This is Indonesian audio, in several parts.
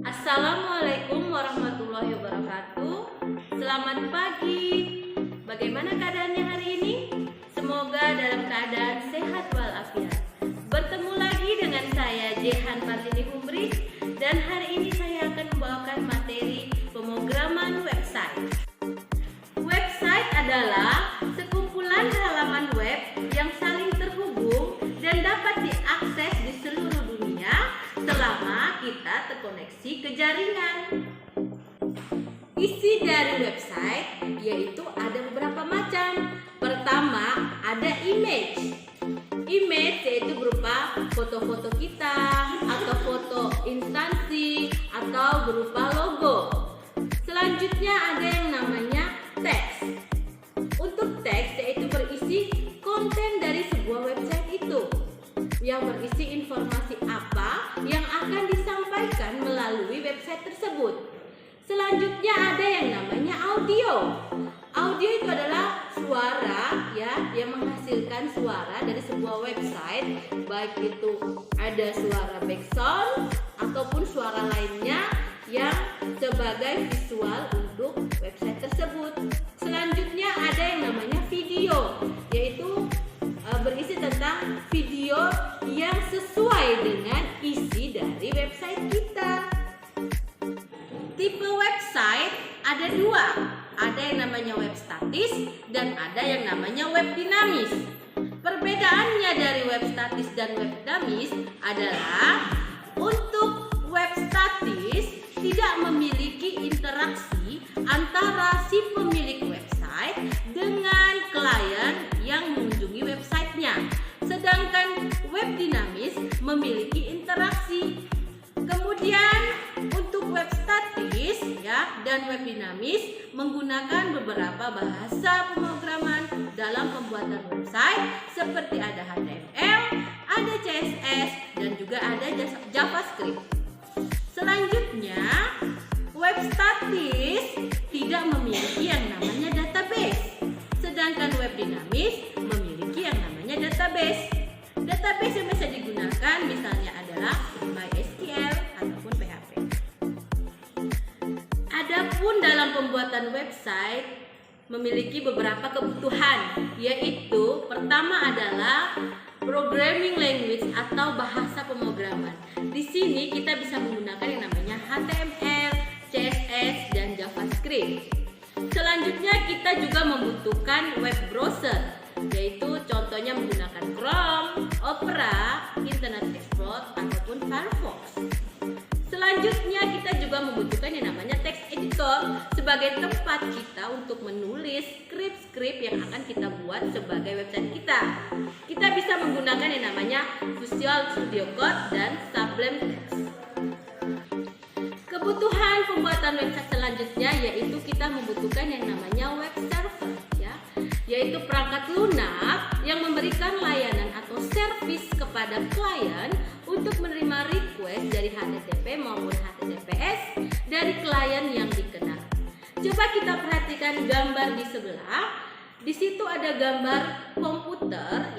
Assalamualaikum warahmatullahi wabarakatuh. Selamat pagi. Bagaimana keadaannya hari ini? Semoga dalam keadaan sehat walafiat. Bertemu lagi dengan saya Jehan Partini Humbris, dan hari ini saya akan membawakan materi pemrograman website. Website adalah sekumpulan halaman web yang saling terhubung dan dapat diakses di seluruh dunia selama kita terkoneksi ke jaringan. Isi dari website yaitu ada beberapa macam. Pertama, ada image. Image yaitu berupa foto-foto kita atau foto instansi atau berupa logo. Selanjutnya ada yang namanya teks. Untuk teks yaitu berisi konten dari sebuah website itu, yang berisi informasi apa yang akan disampaikan melalui website tersebut. Selanjutnya ada yang namanya audio. Audio itu adalah suara yang menghasilkan suara dari sebuah website, baik itu ada suara background ataupun suara lainnya yang sebagai visual untuk website tersebut. Selanjutnya ada yang namanya video, yaitu berisi tentang video yang sesuai dengan isi dari website kita. Tipe website ada dua, ada yang namanya web statis dan ada yang namanya web dinamis. Perbedaannya dari web statis dan web dinamis adalah untuk web statis tidak memiliki interaksi antara si pemilik website dengan klien yang mengunjungi websitenya. Sedangkan web dinamis memiliki interaksi. Kemudian untuk web statis dan web dinamis menggunakan beberapa bahasa pemrograman dalam pembuatan website seperti ada HTML, ada CSS, dan juga ada JavaScript. Selanjutnya, web statis tidak memiliki yang namanya database, sedangkan web dinamis memiliki yang namanya database. Database yang bisa digunakan misalnya adalah MySQL ataupun PHP. Adapun dalam pembuatan website memiliki beberapa kebutuhan, yaitu pertama adalah programming language atau bahasa pemrograman. Di sini kita bisa menggunakan yang namanya HTML, CSS, dan JavaScript. Selanjutnya kita juga membutuhkan web browser, yaitu contohnya menggunakan Chrome, Opera, Internet Explorer, ataupun Firefox. Selanjutnya kita juga membutuhkan yang namanya text editor sebagai tempat kita untuk menulis skrip-skrip yang akan kita buat sebagai website kita. Kita bisa menggunakan yang namanya Visual Studio Code dan Sublime Text. Kebutuhan pembuatan website selanjutnya yaitu kita membutuhkan yang namanya web server, yaitu perangkat lunak yang memberikan layanan atau servis kepada klien untuk menerima request dari HTTP maupun HTTPS dari klien yang dikenal. Coba kita perhatikan gambar di sebelah. Di situ ada gambar komputer,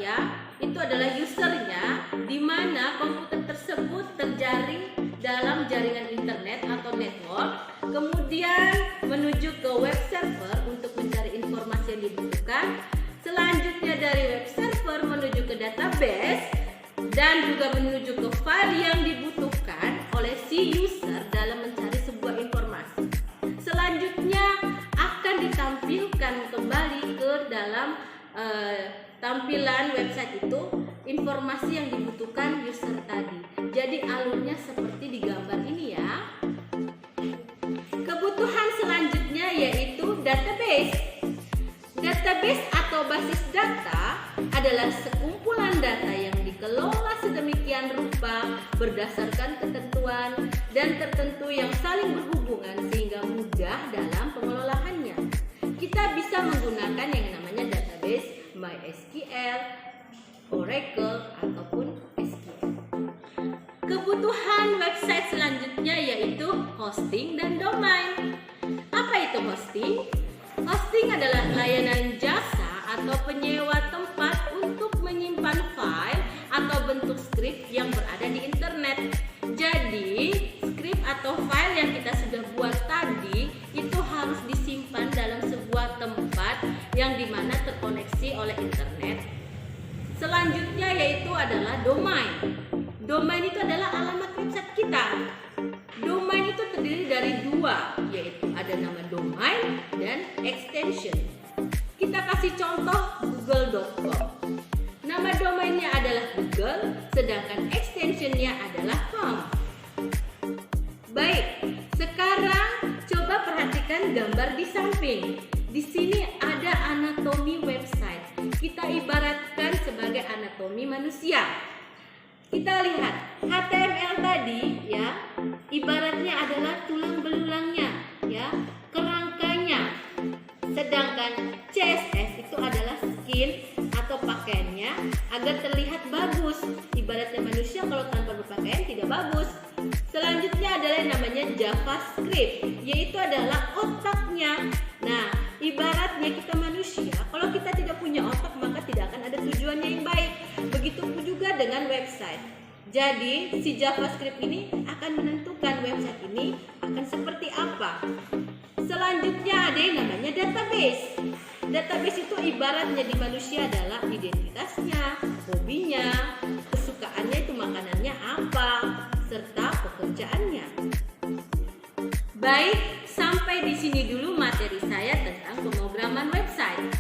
itu adalah usernya, di mana komputer tersebut terjaring dalam jaringan internet atau network, kemudian menuju ke web server untuk mencari informasi yang dibutuhkan. Selanjutnya dari web server menuju ke database dan juga menuju ke file yang dibutuhkan oleh si user dalam mencari sebuah informasi. Selanjutnya akan ditampilkan kembali ke dalam tampilan website itu informasi yang dibutuhkan user tadi. Jadi alurnya seperti di gambar ini ya. Kebutuhan selanjutnya yaitu database. Database atau basis data adalah sekumpulan data yang dikelola sedemikian rupa berdasarkan ketentuan dan tertentu yang saling berhubungan sehingga mudah dalam pengelolaannya. Kita bisa menggunakan yang namanya database MySQL, Oracle, ataupun SQL. Kebutuhan website selanjutnya yaitu hosting dan domain. Apa itu hosting? Hosting adalah layanan jasa atau penyewa tempat untuk menyimpan file atau bentuk skrip yang berada di internet. Jadi, skrip atau atau file yang kita sudah buat tadi itu harus disimpan dalam sebuah tempat yang dimana terkoneksi oleh internet. Selanjutnya yaitu adalah domain. Domain itu adalah alamat website kita. Domain itu terdiri dari dua, yaitu ada nama domain dan extension. Kita kasih contoh google.com. Nama domainnya adalah Google, sedangkan extensionnya adalah com. Baik, sekarang coba perhatikan gambar di samping. Di sini ada anatomi website. Kita ibaratkan sebagai anatomi manusia. Kita lihat HTML tadi ya, ibaratnya adalah tulang belulangnya ya, kerangkanya. Sedangkan CSS itu adalah skin atau pakaiannya agar terlihat bagus. Ibaratnya manusia kalau tanpa berpakaian tidak bagus. Selanjutnya adalah yang namanya JavaScript, yaitu adalah otaknya. Nah, ibaratnya kita manusia, kalau kita tidak punya otak maka tidak akan ada tujuannya yang baik. Begitupun juga dengan website. Jadi, si JavaScript ini akan menentukan website ini akan seperti apa. Selanjutnya ada yang namanya database. Database itu ibaratnya di manusia adalah identitasnya, hobinya, kesukaannya itu makanannya apa, serta pekerjaannya. Baik, sampai di sini dulu materi saya tentang pemrograman website.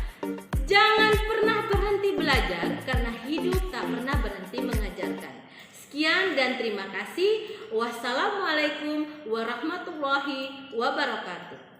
Jangan pernah berhenti belajar karena hidup tak pernah berhenti mengajarkan. Sekian dan terima kasih. Wassalamualaikum warahmatullahi wabarakatuh.